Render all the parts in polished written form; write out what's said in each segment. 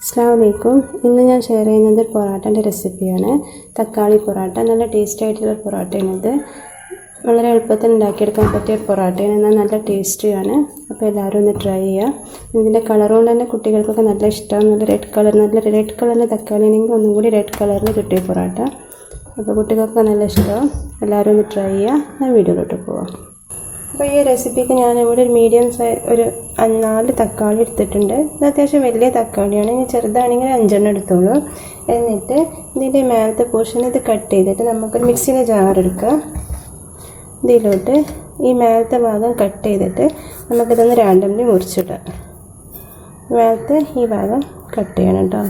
അസ്സലാമലൈക്കും. ഇന്ന് ഞാൻ ഷെയർ ചെയ്യുന്നത് പൊറാട്ടൻ്റെ റെസിപ്പിയാണ്. തക്കാളി പൊറാട്ട. നല്ല ടേസ്റ്റ് ആയിട്ടുള്ള പൊറാട്ടയാണിത്. വളരെ എളുപ്പത്തിൽ ഉണ്ടാക്കിയെടുക്കാൻ പറ്റിയ പൊറാട്ടയാണ്. എന്നാൽ നല്ല ടേസ്റ്റിയാണ്. അപ്പോൾ എല്ലാവരും ഒന്ന് ട്രൈ ചെയ്യുക. ഇതിൻ്റെ കളർ കൊണ്ട് തന്നെ കുട്ടികൾക്കൊക്കെ നല്ല ഇഷ്ടമാണ്. നല്ല റെഡ് കളറിൻ്റെ തക്കാളി ആണെങ്കിൽ ഒന്നും കൂടി റെഡ് കളറിൽ കിട്ടിയ പൊറാട്ട. അപ്പോൾ കുട്ടികൾക്കൊക്കെ നല്ല ഇഷ്ടമാണ്. എല്ലാവരും ഒന്ന് ട്രൈ ചെയ്യുക. ഞാൻ വീഡിയോയിലോട്ട് പോവാം. അപ്പോൾ ഈ റെസിപ്പിക്ക് ഞാനിവിടെ ഒരു മീഡിയം സൈസ് ഒരു 4 തക്കാളി എടുത്തിട്ടുണ്ട്. ഇത് അത്യാവശ്യം വലിയ തക്കാളിയാണ്. ഇനി ചെറുതാണെങ്കിൽ 5 എടുത്തോളൂ. എന്നിട്ട് ഇതിൻ്റെ മേലത്തെ പോർഷൻ ഇത് കട്ട് ചെയ്തിട്ട് നമുക്കൊരു മിക്സിയുടെ ജാർ എടുക്കാം. ഇതിലോട്ട് ഈ മേലത്തെ ഭാഗം കട്ട് ചെയ്തിട്ട് നമുക്കിതൊന്ന് റാൻഡംലി മുറിച്ചിടാം. മേലത്തെ ഈ ഭാഗം കട്ട് ചെയ്യണം കേട്ടോ.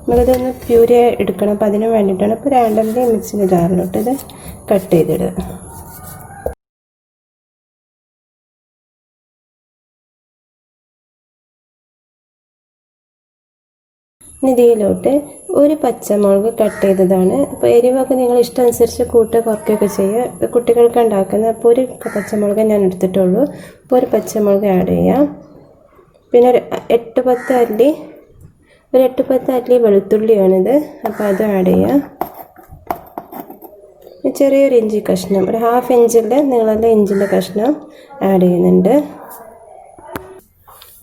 നമുക്കിതൊന്ന് പ്യൂരി എടുക്കണം. അപ്പോൾ അതിന് വേണ്ടിയിട്ടാണ്. ഇപ്പോൾ റാൻഡംലി മിക്സിയുടെ ജാറിലോട്ട് ഇത് കട്ട് ചെയ്തിടുക. ഇനി ഇതിലോട്ട് ഒരു പച്ചമുളക് കട്ട് ചെയ്തതാണ്. അപ്പോൾ എരിവൊക്കെ നിങ്ങൾ ഇഷ്ടമനുസരിച്ച് കുറയ്ക്കുകയൊക്കെ ചെയ്യുക. കുട്ടികൾക്ക് ഉണ്ടാക്കുന്നത്. അപ്പോൾ ഒരു പച്ചമുളക് ഞാൻ എടുത്തിട്ടുള്ളൂ. അപ്പോൾ ഒരു പച്ചമുളക് ആഡ് ചെയ്യാം. പിന്നെ ഒരു 8-10 അല്ലി വെളുത്തുള്ളിയാണിത്. അപ്പോൾ അത് ആഡ് ചെയ്യാം. ചെറിയൊരു ഇഞ്ചി കഷ്ണം, ഒരു 1/2 ഇഞ്ചിൻ്റെ നീളമുള്ള ഇഞ്ചിൻ്റെ കഷ്ണം ആഡ് ചെയ്യുന്നുണ്ട്.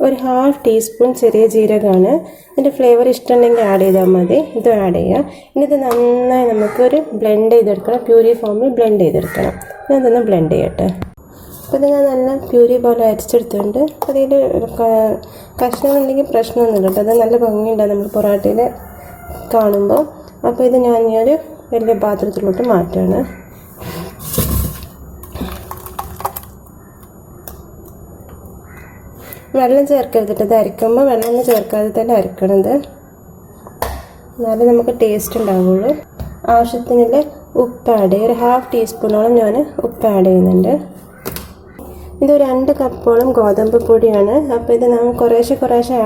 ഒരു 1/2 ടീസ്പൂൺ ചെറിയ ജീരകമാണ്. ഇതിൻ്റെ ഫ്ലേവർ ഇഷ്ടമുണ്ടെങ്കിൽ ആഡ് ചെയ്താൽ മതി. ഇത് ആഡ് ചെയ്യാം. ഇനി ഇത് നന്നായി നമുക്കൊരു ബ്ലെൻഡ് ചെയ്തെടുക്കണം. പ്യൂരി ഫോമിൽ ബ്ലെൻഡ് ചെയ്തെടുക്കണം. ഞാൻ ഇതൊന്ന് ബ്ലെൻഡ് ചെയ്യട്ടെ. അപ്പോൾ ഇത് ഞാൻ നല്ല പ്യൂരി പോലെ അരിച്ചെടുത്തിട്ടുണ്ട്. അതിൽ കഷ്ണമുണ്ടെങ്കിൽ പ്രശ്നമൊന്നുമില്ല കേട്ടോ. അത് നല്ല ഭംഗിയുണ്ടാകും നമ്മൾ പൊറാട്ടയിൽ കാണുമ്പോൾ. അപ്പോൾ ഇത് ഞാൻ ഈ ഒരു വലിയ പാത്രത്തിലോട്ട് മാറ്റുകയാണ്. വെള്ളം ചേർക്കരുതിട്ട്. ഇത് അരയ്ക്കുമ്പോൾ വെള്ളമൊന്നും ചേർക്കാതെ തന്നെ അരക്കണത്. എന്നാലും നമുക്ക് ടേസ്റ്റ് ഉണ്ടാവുള്ളൂ. ആവശ്യത്തിനുള്ള ഉപ്പ് ആഡ് ചെയ്യുക. ഒരു 1/2 ടീസ്പൂണോളം ഞാൻ ഉപ്പ് ആഡ് ചെയ്യുന്നുണ്ട്. ഇത് 2 കപ്പോളം ഗോതമ്പ് പൊടിയാണ്. അപ്പോൾ ഇത് നമ്മൾ കുറേശ്ശെ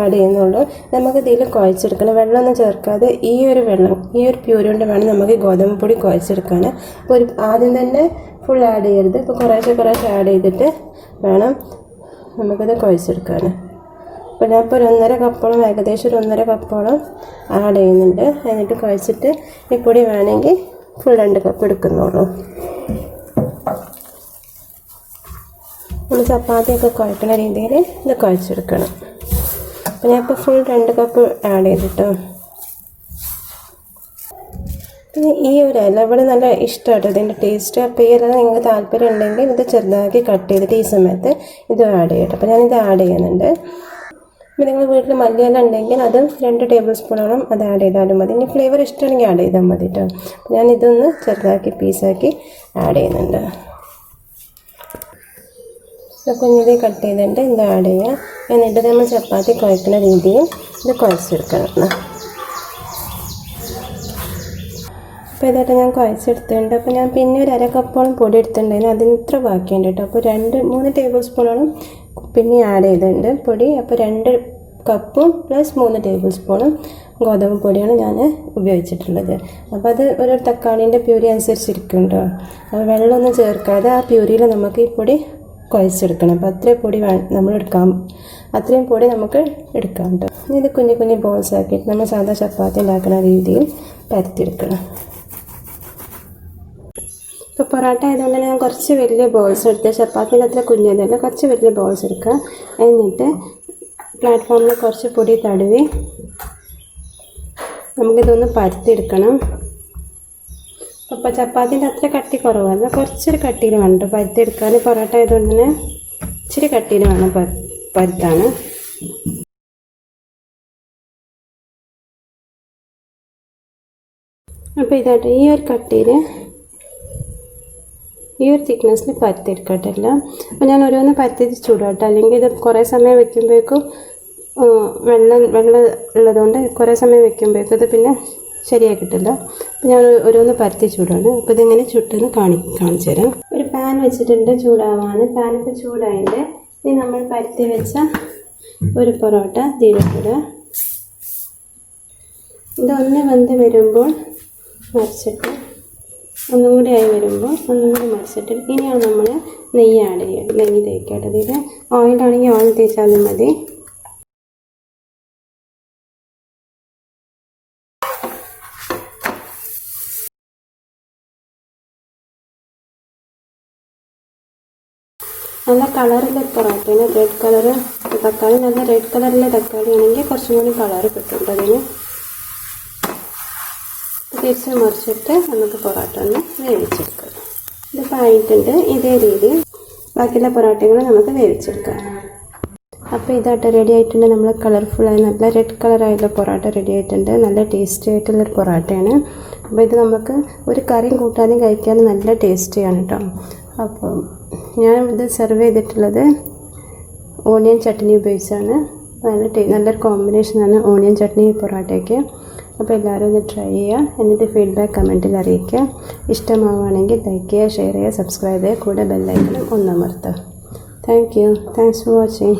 ആഡ് ചെയ്യുന്നുള്ളൂ. നമുക്ക് ഇതിൽ കുഴച്ചെടുക്കണം. വെള്ളമൊന്നും ചേർക്കാതെ ഈ ഒരു പ്യൂരി കൊണ്ട് വേണം നമുക്ക് ഗോതമ്പ് പൊടി കുഴച്ചെടുക്കാൻ. അപ്പോൾ ആദ്യം തന്നെ ഫുൾ ആഡ് ചെയ്യരുത്. ഇപ്പോൾ കുറേശ്ശെ ആഡ് ചെയ്തിട്ട് വേണം നമുക്കത് കുഴച്ചെടുക്കാൻ. അപ്പോൾ ഞാൻ ഇപ്പോൾ ഏകദേശം ഒരു 1.5 കപ്പോളം ആഡ് ചെയ്യുന്നുണ്ട്. എന്നിട്ട് കുഴച്ചിട്ട് ഈ പൊടി വേണമെങ്കിൽ ഫുൾ 2 കപ്പ് എടുക്കുന്നുള്ളൂ. നമ്മൾ ചപ്പാത്തിയൊക്കെ കുഴക്കുന്ന രീതിയിൽ ഇത് കുഴച്ചെടുക്കണം. അപ്പോൾ ഞാൻ ഇപ്പോൾ ഫുൾ 2 കപ്പ് ആഡ് ചെയ്തിട്ടോ. പിന്നെ ഈ ഒരു ഇല ഇവിടെ നല്ല ഇഷ്ടമാട്ടോ ഇതിൻ്റെ ടേസ്റ്റ്. അപ്പോൾ ഈ ഇല നിങ്ങൾക്ക് താല്പര്യം ഉണ്ടെങ്കിൽ ഇത് ചെറുതാക്കി കട്ട് ചെയ്തിട്ട് ഈ സമയത്ത് ഇത് ആഡ് ചെയ്യട്ടെ. അപ്പോൾ ഞാനിത് ആഡ് ചെയ്യുന്നുണ്ട്. അപ്പോൾ നിങ്ങൾ വീട്ടിൽ മല്ലിയില ഉണ്ടെങ്കിൽ അത് 2 ടേബിൾ സ്പൂണോളം അത് ആഡ് ചെയ്താലും മതി. ഇനി ഫ്ലേവർ ഇഷ്ടമാണെങ്കിൽ ആഡ് ചെയ്താൽ മതി കേട്ടോ. അപ്പോൾ ഞാനിതൊന്ന് ചെറുതാക്കി പീസാക്കി ആഡ് ചെയ്യുന്നുണ്ട്. കുഞ്ഞിലി കട്ട് ചെയ്തിട്ട് ഇത് ആഡ് ചെയ്യുക. എന്നിട്ട് നമ്മൾ ചപ്പാത്തി കുഴക്കുന്ന രീതിയിൽ ഇത് കുഴച്ചെടുക്കണം. അപ്പോൾ ഇതായിട്ട് ഞാൻ കുഴച്ചെടുത്തിട്ടുണ്ട്. അപ്പോൾ ഞാൻ പിന്നെ ഒരു 1/2 കപ്പോളം പൊടി എടുത്തിട്ടുണ്ടായിരുന്നു. അതിന് ഇത്ര ബാക്കിയുണ്ട് കേട്ടോ. അപ്പോൾ 3 ടേബിൾ സ്പൂണോളം പിന്നെ ആഡ് ചെയ്തിട്ടുണ്ട് പൊടി. അപ്പോൾ 2 കപ്പും പ്ലസ് 3 ടേബിൾ സ്പൂണും ഗോതമ്പ് പൊടിയാണ് ഞാൻ ഉപയോഗിച്ചിട്ടുള്ളത്. അപ്പോൾ അത് ഒരു തക്കാളീൻ്റെ പ്യൂരി അനുസരിച്ചിരിക്കും കേട്ടോ. അപ്പോൾ വെള്ളമൊന്നും ചേർക്കാതെ ആ പ്യൂരിയിൽ നമുക്ക് ഈ പൊടി കുഴച്ചെടുക്കണം. അപ്പോൾ അത്രയും പൊടി അത്രയും പൊടി നമുക്ക് എടുക്കാം കേട്ടോ. ഇത് കുഞ്ഞു ബോൾസ് ആക്കിയിട്ട് നമ്മൾ സാധാ ചപ്പാത്തി ഉണ്ടാക്കുന്ന രീതിയിൽ പരത്തിയെടുക്കണം. ഇപ്പോൾ പൊറോട്ട ആയതുകൊണ്ട് ഞാൻ കുറച്ച് വലിയ ബോൾസ് എടുത്ത്, ചപ്പാത്തിൻ്റെ അത്ര കുഞ്ഞതല്ല, കുറച്ച് വലിയ ബോൾസ് എടുക്കുക. എന്നിട്ട് പ്ലാറ്റ്ഫോമിൽ കുറച്ച് പൊടി തടവി നമുക്കിതൊന്ന് പരത്തിയെടുക്കണം. അപ്പോൾ ചപ്പാത്തിൻ്റെ അത്ര കട്ടി കുറവല്ല, കുറച്ചൊരു കട്ടിയിൽ വേണം പരത്തിയെടുക്കാൻ. പൊറോട്ട ആയതുകൊണ്ട് തന്നെ ഇച്ചിരി കട്ടിയിൽ വേണം പരത്താണ്. അപ്പോൾ ഇതായിട്ട് ഈ ഒരു കട്ടിയിൽ ഈ ഒരു തിക്നെസ്സിൽ പരത്തിയെടുക്കട്ടില്ല. അപ്പോൾ ഞാൻ ഓരോന്ന് പരത്തി ചൂടാട്ടോ. അല്ലെങ്കിൽ ഇത് കുറേ സമയം വെക്കുമ്പോഴേക്കും വെള്ളം ഉള്ളതുകൊണ്ട് കുറേ സമയം വെക്കുമ്പോഴേക്കും ഇത് പിന്നെ ശരിയായി കിട്ടില്ല. അപ്പോൾ ഞാൻ ഓരോന്ന് പരത്തി ചൂടാണ്. അപ്പോൾ ഇതിങ്ങനെ ചുട്ടെന്ന് കാണിച്ചു തരാം. ഒരു പാൻ വെച്ചിട്ടുണ്ട് ചൂടാവാൻ. പാനിപ്പോൾ ചൂടായിട്ട് ഇനി നമ്മൾ പരത്തി വെച്ച ഒരു പൊറോട്ട തീരത്തിടുക. ഇതൊന്ന് വെന്ത് വരുമ്പോൾ മറിച്ചിട്ട് ഒന്നും കൂടി ആയി വരുമ്പോൾ ഒന്നും കൂടി മറിച്ചിട്ട് ഇനിയാണ് നമ്മൾ നെയ്യ് ആഡ് ചെയ്യുക. നെയ്യ് തേക്കേണ്ടത്. ഇത് ഓയിലാണെങ്കിൽ ഓയിൽ തേച്ചാലും മതി. നല്ല കളറിലെ പൊറോട്ടയാണ്. റെഡ് കളറ് തക്കാളി, നല്ല റെഡ് കളറിലെ തക്കാളി ആണെങ്കിൽ കുറച്ചും കൂടി കളറ് കിട്ടും. അതിന് തിരിച്ച് മറിച്ചിട്ട് നമുക്ക് പൊറോട്ട ഒന്ന് വേവിച്ചെടുക്കാം. ഇതിപ്പോൾ ആയിട്ടുണ്ട്. ഇതേ രീതിയിൽ ബാക്കിയുള്ള പൊറോട്ടകൾ നമുക്ക് വേവിച്ചെടുക്കാം. അപ്പോൾ ഇതായിട്ട് റെഡി ആയിട്ടുണ്ട്. നമ്മൾ കളർഫുള്ളായി നല്ല റെഡ് കളറായിട്ടുള്ള പൊറോട്ട റെഡി ആയിട്ടുണ്ട്. നല്ല ടേസ്റ്റി ആയിട്ടുള്ളൊരു പൊറോട്ടയാണ്. അപ്പോൾ ഇത് നമുക്ക് ഒരു കറിയും കൂട്ടാനും കഴിക്കാൻ നല്ല ടേസ്റ്റിയാണ് കേട്ടോ. അപ്പോൾ ഞാൻ ഇത് സെർവ് ചെയ്തിട്ടുള്ളത് ഓണിയൻ ചട്നി ഉപയോഗിച്ചാണ്. നല്ലൊരു കോമ്പിനേഷനാണ് ഓണിയൻ ചട്നി പൊറോട്ടയ്ക്ക്. അപ്പോൾ എല്ലാവരും ഒന്ന് ട്രൈ ചെയ്യുക. എന്നിട്ട് ഫീഡ്ബാക്ക് കമൻറ്റിൽ അറിയിക്കുക. ഇഷ്ടമാവുകയാണെങ്കിൽ ലൈക്ക് ചെയ്യുക, ഷെയർ ചെയ്യുക, സബ്സ്ക്രൈബ് ചെയ്യുക, കൂടെ ബെല്ലൈക്കണും ഒന്ന് അമർത്തുക. Thank you. Thanks for watching.